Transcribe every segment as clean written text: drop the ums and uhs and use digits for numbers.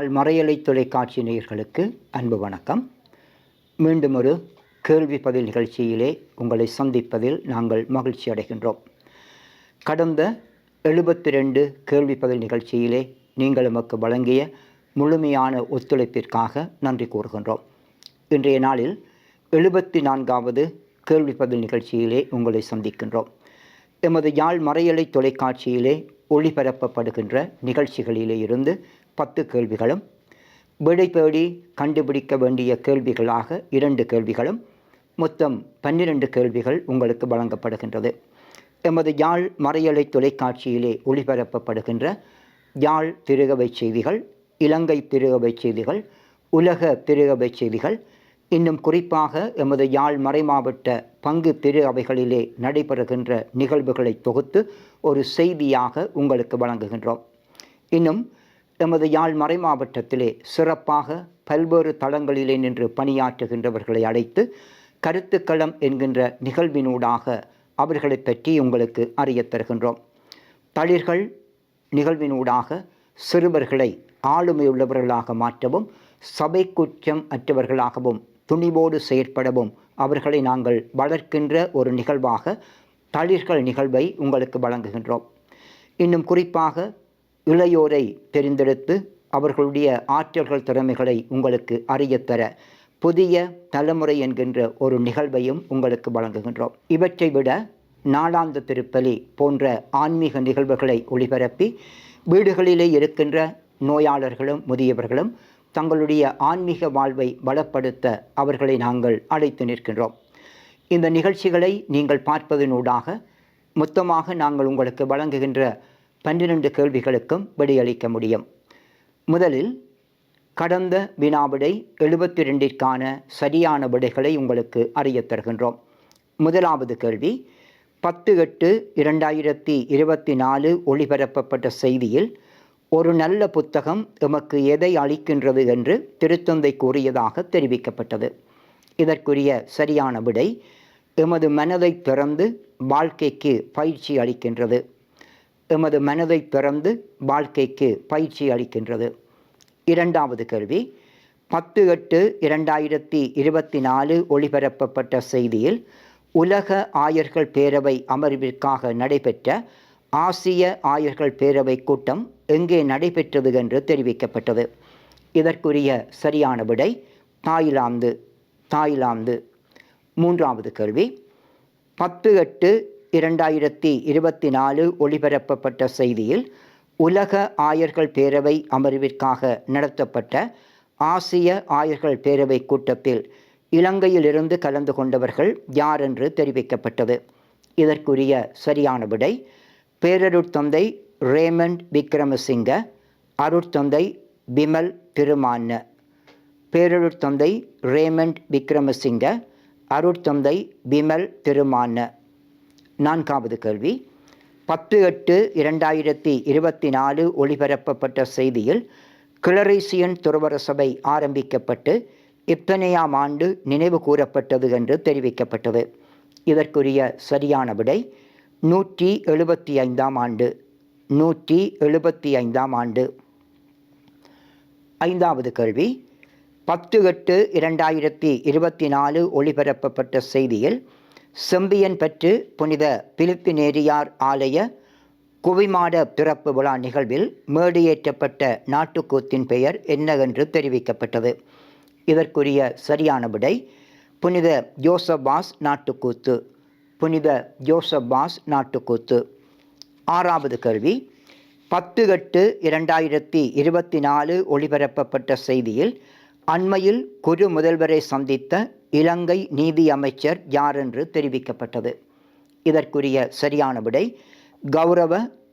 யாழ் மறையலை தொலைக்காட்சி நேயர்களுக்கு அன்பு வணக்கம். மீண்டும் ஒரு கேள்வி பதில் நிகழ்ச்சியிலே உங்களை சந்திப்பதில் நாங்கள் மகிழ்ச்சி அடைகின்றோம். கடந்த 72 கேள்வி பதில் நிகழ்ச்சியிலே நீங்கள் நமக்கு வழங்கிய முழுமையான ஒத்துழைப்பிற்காக நன்றி கூறுகின்றோம். இன்றைய நாளில் 74வது கேள்வி பதில் நிகழ்ச்சியிலே உங்களை சந்திக்கின்றோம். எமது யாழ் மறையலை தொலைக்காட்சியிலே ஒளிபரப்பப்படுகின்ற நிகழ்ச்சிகளிலே இருந்து 10 கேள்விகளும், விடை தேடி கண்டுபிடிக்க வேண்டிய கேள்விகளாக 2 கேள்விகளும், மொத்தம் 12 கேள்விகள் உங்களுக்கு வழங்கப்படுகின்றது. எமது யாழ் மறையலை தொலைக்காட்சியிலே ஒளிபரப்பப்படுகின்ற யாழ் திருகவை செய்திகள், இலங்கை திருகவை செய்திகள், உலக திருகவை செய்திகள், இன்னும் குறிப்பாக எமது யாழ் மறைமாவட்ட பங்கு திரு அவைகளிலே நடைபெறுகின்ற நிகழ்வுகளை தொகுத்து ஒரு செய்தியாக உங்களுக்கு வழங்குகின்றோம். இன்னும் எமது யாழ் மறைமாவட்டத்திலே சிறப்பாக பல்வேறு தளங்களிலே நின்று பணியாற்றுகின்றவர்களை அழைத்து கருத்துக்களம் என்கின்ற நிகழ்வினூடாக அவர்களை பற்றி உங்களுக்கு அறியத் தருகின்றோம். தளிர்கள் நிகழ்வினூடாக சிறுவர்களை ஆளுமையுள்ளவர்களாக மாற்றவும், சபை குற்றம் அற்றவர்களாகவும் துணிவோடு செயற்படவும் அவர்களை நாங்கள் வளர்க்கின்ற ஒரு நிகழ்வாக தளிர்கள் நிகழ்வை உங்களுக்கு வழங்குகின்றோம். இன்னும் குறிப்பாக இளையோரை தெரிந்தெடுத்து அவர்களுடைய ஆற்றல்கள் திறமைகளை உங்களுக்கு அறியத்தர புதிய தலைமுறை என்கின்ற ஒரு நிகழ்வையும் உங்களுக்கு வழங்குகின்றோம். இவற்றை விட நாளாந்த திருப்பலி போன்ற ஆன்மீக நிகழ்வுகளை ஒளிபரப்பி வீடுகளிலே இருக்கின்ற நோயாளர்களும் முதியவர்களும் தங்களுடைய ஆன்மீக வாழ்வை வளப்படுத்த அவர்களை நாங்கள் அழைத்து நிற்கின்றோம். இந்த நிகழ்ச்சிகளை நீங்கள் பார்ப்பதனூடாக மொத்தமாக நாங்கள் உங்களுக்கு வழங்குகின்ற 12 கேள்விகளுக்கும் விடையளிக்க முடியும். முதலில் கடந்த வினாவிடை 72ற்கான சரியான விடைகளை உங்களுக்கு அறியத் தருகின்றோம். முதலாவது கேள்வி, 10/8/2024 ஒளிபரப்பப்பட்ட செய்தியில் ஒரு நல்ல புத்தகம் எமக்கு எதை அளிக்கின்றது என்று திருத்தந்தை கூறியதாக தெரிவிக்கப்பட்டது. இதற்குரிய சரியான விடை, எமது மனதை திறந்து வாழ்க்கைக்கு பயிற்சி அளிக்கின்றது. எமது மனதை திறந்து வாழ்க்கைக்கு பயிற்சி அளிக்கின்றது. இரண்டாவது கேள்வி, 10/8/2024 ஒளிபரப்பப்பட்ட செய்தியில் உலக ஆயர்கள் பேரவை அமர்விற்காக நடைபெற்ற ஆசிய ஆயர்கள் பேரவை கூட்டம் எங்கே நடைபெற்றது என்று தெரிவிக்கப்பட்டது. இதற்குரிய சரியான விடை தாய்லாந்து. மூன்றாவது கேள்வி, 10/8/2024 ஒளிபரப்பப்பட்ட செய்தியில் உலக ஆயர்கள் பேரவை அமர்விற்காக நடத்தப்பட்ட ஆசிய ஆயர்கள் பேரவை கூட்டத்தில் இலங்கையிலிருந்து கலந்து கொண்டவர்கள் யார் என்று தெரிவிக்கப்பட்டது. இதற்குரிய சரியான விடை பேரருட்தந்தை ரேமண்ட் விக்ரமசிங்க, அருட்தந்தை பிமல் திருமான்ன. பேரருட்தந்தை ரேமண்ட் விக்ரமசிங்க, அருட்தந்தை பிமல் திருமான்ன. நான்காவது கேள்வி, 10/8/2024 ஒளிபரப்பப்பட்ட செய்தியில் கிளரீசியன் துறவற சபை ஆரம்பிக்கப்பட்டு எத்தனையாம் ஆண்டு நினைவு கூறப்பட்டது என்று தெரிவிக்கப்பட்டது. இதற்குரிய சரியான விடை 175ஆம் ஆண்டு. 175ஆம் ஆண்டு. ஐந்தாவது கேள்வி, 10/8/2024 ஒளிபரப்பப்பட்ட செய்தியில் செம்பியன் பற்று புனித பிலிப்பினேரியார் ஆலய குவிமாட திறப்பு விழா நிகழ்வில் மேடையேற்றப்பட்ட நாட்டுக்கூத்தின் பெயர் என்னவென்று தெரிவிக்கப்பட்டது. இதற்குரிய சரியான விடை புனித ஜோசப்பாஸ் நாட்டுக்கூத்து. புனித ஜோசப்பாஸ் நாட்டுக்கூத்து. ஆறாவது கேள்வி, 10/8/2024 ஒளிபரப்பப்பட்ட செய்தியில் அண்மையில் குரு முதல்வரை சந்தித்த இலங்கை நீதி அமைச்சர் யார் என்று தெரிவிக்கப்பட்டது. இதற்குரிய சரியான விடை கௌரவ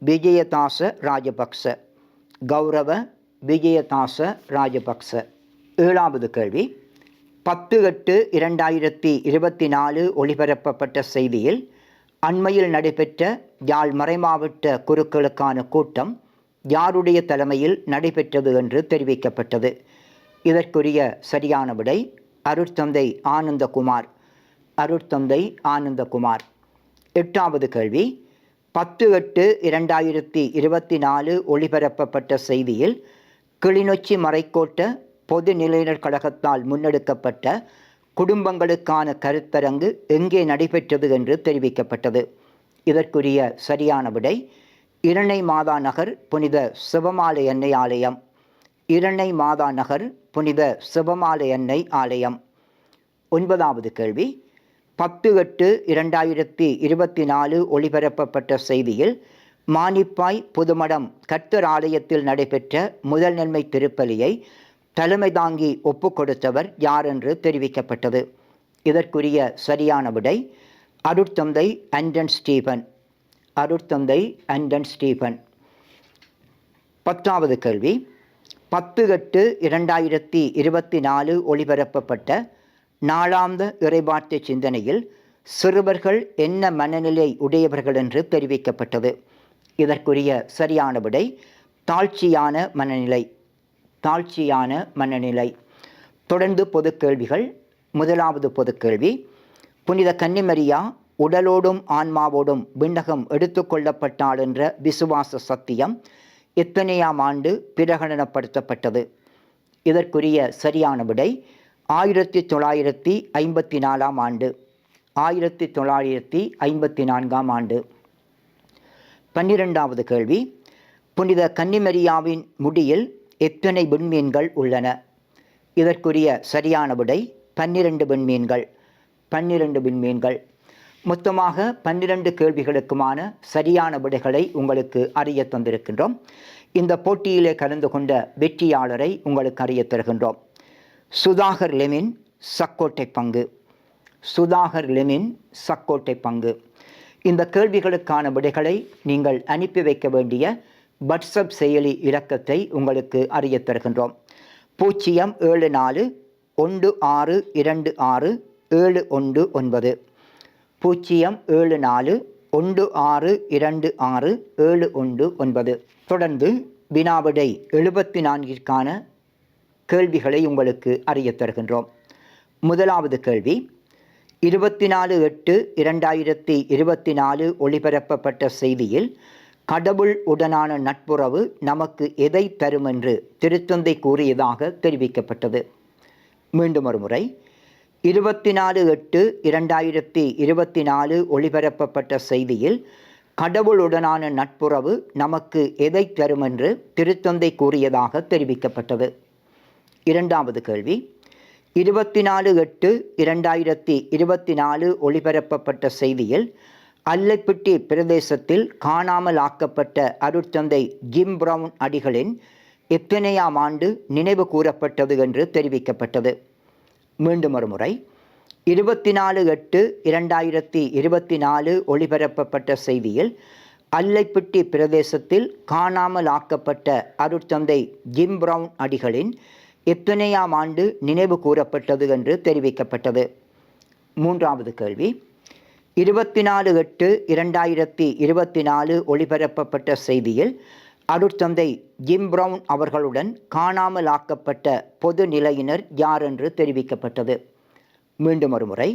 விஜயதாச ராஜபக்ச. கௌரவ விஜயதாச ராஜபக்ச. ஏழாவது கேள்வி, 10/8/2024 ஒளிபரப்பப்பட்ட செய்தியில் அண்மையில் நடைபெற்ற யாழ் மறைமாவட்ட குருக்களுக்கான கூட்டம் யாருடைய தலைமையில் நடைபெற்றது என்று தெரிவிக்கப்பட்டது. இதற்குரிய சரியான விடை அருட்தந்தை ஆனந்தகுமார். அருட்தந்தை ஆனந்தகுமார். எட்டாவது கேள்வி, 10/8/2024 ஒளிபரப்பப்பட்ட செய்தியில் கிளிநொச்சி மறைக்கோட்ட பொது நிலையினர் கழகத்தால் முன்னெடுக்கப்பட்ட குடும்பங்களுக்கான கருத்தரங்கு எங்கே நடைபெற்றது என்று தெரிவிக்கப்பட்டது. இதற்குரிய சரியான விடை இரணை மாதா நகர் புனித சிவமாலை அன்னை ஆலயம். இரணை மாதா நகர் புனித சிவமாலை அன்னை ஆலயம். 9வது கேள்வி, 10/8/2024 ஒளிபரப்பப்பட்ட செய்தியில் மானிப்பாய் புதுமடம் கர்த்தர் ஆலயத்தில் நடைபெற்ற முதல் நன்மை திருப்பலியை தலைமை தாங்கி ஒப்புக் கொடுத்தவர் யார் என்று தெரிவிக்கப்பட்டது. இதற்குரிய சரியான விடை அருட்தந்தை ஆண்டன் ஸ்டீபன். அருட்தந்தை ஆண்டன் ஸ்டீபன். 10வது கேள்வி, 10/8/2024 ஒளிபரப்பப்பட்ட நாளாந்த இறைவார்த்தை சிந்தனையில் சிறுவர்கள் என்ன மனநிலை உடையவர்கள் என்று தெரிவிக்கப்பட்டது. இதற்குரிய சரியான விடை தாழ்ச்சியான மனநிலை. தாழ்ச்சியான மனநிலை. தொடர்ந்து பொது கேள்விகள். 1வது பொது கேள்வி, புனித கன்னிமரியா உடலோடும் ஆன்மாவோடும் விண்ணகம் எடுத்துக்கொள்ளப்பட்டாள் என்ற விசுவாச சத்தியம் எத்தனையாம் ஆண்டு பிரகடனப்படுத்தப்பட்டது? இதற்குரிய சரியான விடை 1954 ஆண்டு. 1954 ஆண்டு. 12வது கேள்வி, புனித கன்னிமரியாவின் முடியில் எத்தனை விண்மீன்கள் உள்ளன? இதற்குரிய சரியான விடை 12 விண்மீன்கள். 12 விண்மீன்கள். மொத்தமாக 12 கேள்விகளுக்குமான சரியான விடைகளை உங்களுக்கு அறிய தந்திருக்கின்றோம். இந்த போட்டியிலே கலந்து கொண்ட வெற்றியாளரை உங்களுக்கு அறிய தருகின்றோம். சுதாகர் லெமின், சக்கோட்டை பங்கு. சுதாகர் லெமின், சக்கோட்டை பங்கு. இந்த கேள்விகளுக்கான விடைகளை நீங்கள் அனுப்பி வைக்க வேண்டிய வாட்ஸ்அப் செயலி இலக்கத்தை உங்களுக்கு அறிய தருகின்றோம். 074 1626 719. 074 1626 719. தொடர்ந்து வினாவிடை 74ற்கான கேள்விகளை உங்களுக்கு அறிய தருகின்றோம். 1வது கேள்வி, 24/8/2024 ஒளிபரப்பப்பட்ட செய்தியில் கடவுள் உடனான நட்புறவு நமக்கு எதை தரும் என்று திருத்தந்தை கூறியதாக தெரிவிக்கப்பட்டது. மீண்டும் ஒரு முறை, 24/8/2024 ஒளிபரப்பப்பட்ட செய்தியில் கடவுளுடனான நட்புறவு நமக்கு எதை தரும் என்று திருத்தந்தை கூறியதாக தெரிவிக்கப்பட்டது. 2வது கேள்வி, 24/8/2024 ஒளிபரப்பப்பட்ட செய்தியில் அல்லைப்பிட்டி பிரதேசத்தில் காணாமல் ஆக்கப்பட்ட அருட்தந்தை ஜிம் பிரவுன் அடிகளின் எத்தனையாம் ஆண்டு நினைவு கூறப்பட்டது என்று தெரிவிக்கப்பட்டது. மீண்டும் ஒரு முறை, 24/8/2024 ஒளிபரப்பப்பட்ட செய்தியில் அல்லைப்பிட்டி பிரதேசத்தில் காணாமல் ஆக்கப்பட்ட அருட்தந்தை ஜிம் பிரவுன் அடிகளின் எத்தனையாம் ஆண்டு நினைவு கூறப்பட்டது என்று தெரிவிக்கப்பட்டது. 3வது கேள்வி, 24/8/2024 ஒளிபரப்பப்பட்ட செய்தியில் அருட்தந்தை ஜிம் பிரவுன் அவர்களுடன் காணாமல் ஆக்கப்பட்ட பொது நிலையினர் யார் என்று தெரிவிக்கப்பட்டது. மீண்டும் ஒரு முறை,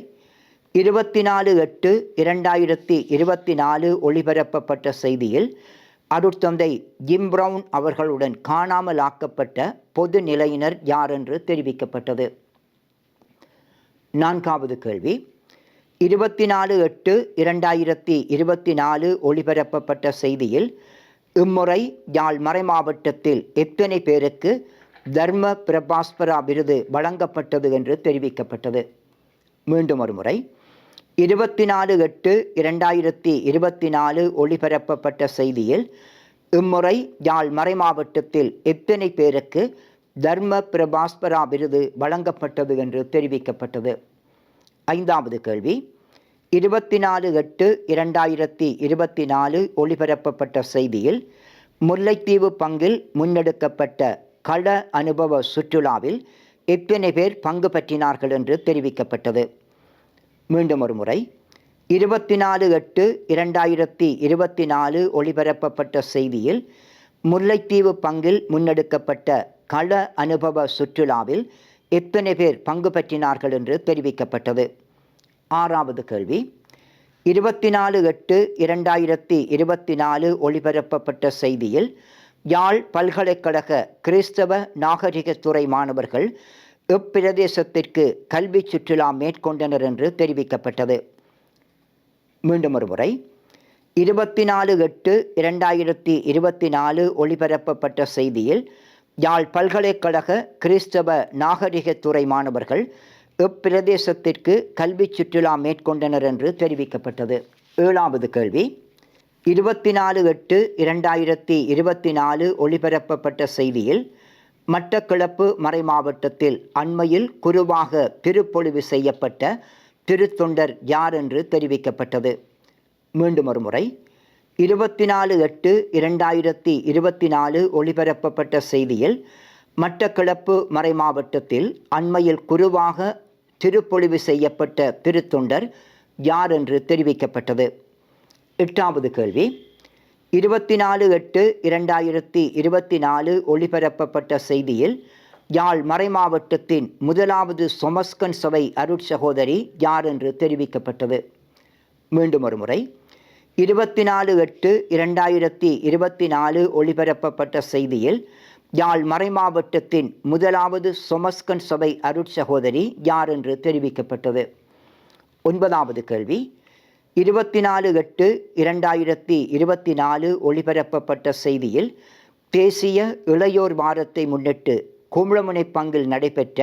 24/8/2024 ஒளிபரப்பப்பட்ட செய்தியில் அருட்தந்தை ஜிம் பிரவுன் அவர்களுடன் காணாமல் ஆக்கப்பட்ட பொது நிலையினர் யார் என்று தெரிவிக்கப்பட்டது. 4வது கேள்வி, 24/8/2024 ஒளிபரப்பப்பட்ட செய்தியில் இம்முறை யாழ் மறைமாவட்டத்தில் எத்தனை பேருக்கு தர்ம பிரபாஸ்பரா விருது வழங்கப்பட்டது என்று தெரிவிக்கப்பட்டது. மீண்டும் ஒரு முறை, 24/8/2024 ஒளிபரப்பப்பட்ட செய்தியில் இம்முறை யாழ் மறைமாவட்டத்தில் எத்தனை பேருக்கு தர்ம பிரபாஸ்பரா விருது வழங்கப்பட்டது என்று தெரிவிக்கப்பட்டது. 5வது கேள்வி, 24/8/2024 ஒளிபரப்பப்பட்ட செய்தியில் முல்லைத்தீவு பங்கில் முன்னெடுக்கப்பட்ட கள அனுபவ சுற்றுலாவில் எத்தனை பேர் பங்கு பற்றினார்கள் என்று தெரிவிக்கப்பட்டது. மீண்டும் ஒரு முறை, 24/8/2024 ஒளிபரப்பப்பட்ட செய்தியில் முல்லைத்தீவு பங்கில் முன்னெடுக்கப்பட்ட கள அனுபவ சுற்றுலாவில் எத்தனை பேர் பங்கு பற்றினார்கள் என்று தெரிவிக்கப்பட்டது. 6வது கேள்வி, 24/8/2024 ஒளிபரப்பப்பட்ட செய்தியில் யாழ் பல்கலைக்கழக கிறிஸ்தவ நாகரிகத்துறை மாணவர்கள் இப்பிரதேசத்திற்கு கல்வி சுற்றுலா மேற்கொண்டனர் என்று தெரிவிக்கப்பட்டது. மீண்டும் ஒரு முறை 24/8/2024 ஒளிபரப்பப்பட்ட செய்தியில் யாழ் பல்கலைக்கழக கிறிஸ்தவ நாகரிகத்துறை மாணவர்கள் இப்பிரதேசத்திற்கு கல்வி சுற்றுலா மேற்கொண்டனர் என்று தெரிவிக்கப்பட்டது. 7வது கேள்வி 24/8/2024 ஒளிபரப்பப்பட்ட செய்தியில் மட்டக்களப்பு மறைமாவட்டத்தில் அண்மையில் குருவாக திருப்பொழிவு செய்யப்பட்ட திருத்தொண்டர் யார் என்று தெரிவிக்கப்பட்டது. மீண்டும் ஒரு முறை 24/8/2024 ஒளிபரப்பப்பட்ட செய்தியில் மட்டக்களப்பு மறைமாவட்டத்தில் அண்மையில் குருவாக திருப்பொழிவு செய்யப்பட்ட திருத்தொண்டர் யார் என்று தெரிவிக்கப்பட்டது. 8வது கேள்வி 24/8/2024 ஒளிபரப்பப்பட்ட செய்தியில் யாழ் மறைமாவட்டத்தின் முதலாவது சொமஸ்கன் சபை அருட்சகோதரி யார் என்று தெரிவிக்கப்பட்டது. மீண்டும் ஒரு முறை 24/8/2024 ஒளிபரப்பப்பட்ட செய்தியில் யாழ் மறைமாவட்டத்தின் முதலாவது சொமஸ்கன் சபை அருட்சகோதரி யார் என்று தெரிவிக்கப்பட்டது. 9வது கேள்வி 24/8/2024 ஒளிபரப்பப்பட்ட செய்தியில் தேசிய இளையோர் வாரத்தை முன்னிட்டு குமுளமுனை பங்கில் நடைபெற்ற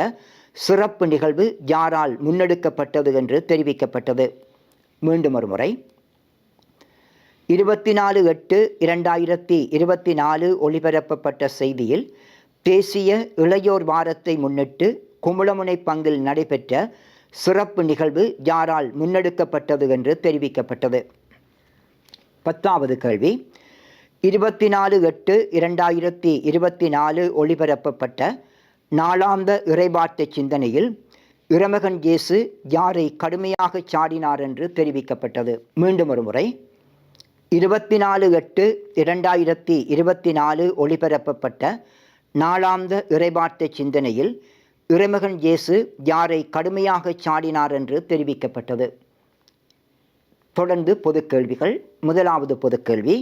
சிறப்பு நிகழ்வு யாரால் முன்னெடுக்கப்பட்டது என்று தெரிவிக்கப்பட்டது. மீண்டும் ஒரு முறை 24/8/2024 ஒளிபரப்பப்பட்ட செய்தியில் தேசிய இளையோர் வாரத்தை முன்னிட்டு குமுளமுனை பங்கில் நடைபெற்ற சிறப்பு நிகழ்வு யாரால் முன்னெடுக்கப்பட்டது என்று தெரிவிக்கப்பட்டது. 10வது கேள்வி 24/8/2024 ஒளிபரப்பப்பட்ட நாளாந்த இறைவார்த்தை சிந்தனையில் இறைமகன் இயேசு யாரை கடுமையாக சாடினார் என்று தெரிவிக்கப்பட்டது. மீண்டும் ஒரு முறை 24/8/2024 ஒளிபரப்பப்பட்ட நாளாந்த இறைவார்த்தை சிந்தனையில் இறைமகன் இயேசு யாரை கடுமையாக சாடினார் என்று தெரிவிக்கப்பட்டது. தொடர்ந்து பொதுக்கேள்விகள். 1வது பொதுக்கேள்வி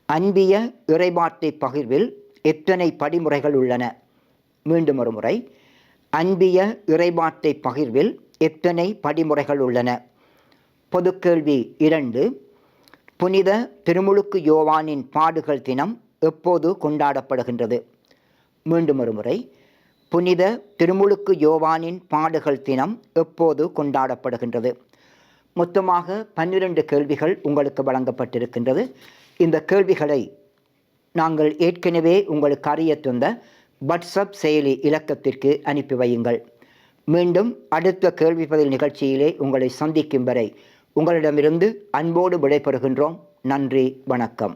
அன்பிய இறைவார்த்தை பகிர்வில் எத்தனை படிமுறைகள் உள்ளன? மீண்டும் ஒரு முறை அன்பிய இறைவார்த்தை பகிர்வில் எத்தனை படிமுறைகள் உள்ளன? பொதுக்கேள்வி 2 புனித திருமுழுக்கு யோவானின் பாடுகள் தினம் எப்போது கொண்டாடப்படுகின்றது? மீண்டும் ஒரு முறை புனித திருமுழுக்கு யோவானின் பாடுகள் தினம் எப்போது கொண்டாடப்படுகின்றது? மொத்தமாக 12 கேள்விகள் உங்களுக்கு வழங்கப்பட்டிருக்கின்றது. இந்த கேள்விகளை நாங்கள் ஏற்கனவே உங்களுக்கு அறிய தந்த வாட்ஸ்அப் செயலி இலக்கத்திற்கு அனுப்பி வையுங்கள். மீண்டும் அடுத்த கேள்வி பதில் நிகழ்ச்சியிலே உங்களை சந்திக்கும் வரை உங்களிடமிருந்து அன்போடு விடைபெறுகின்றோம். நன்றி, வணக்கம்.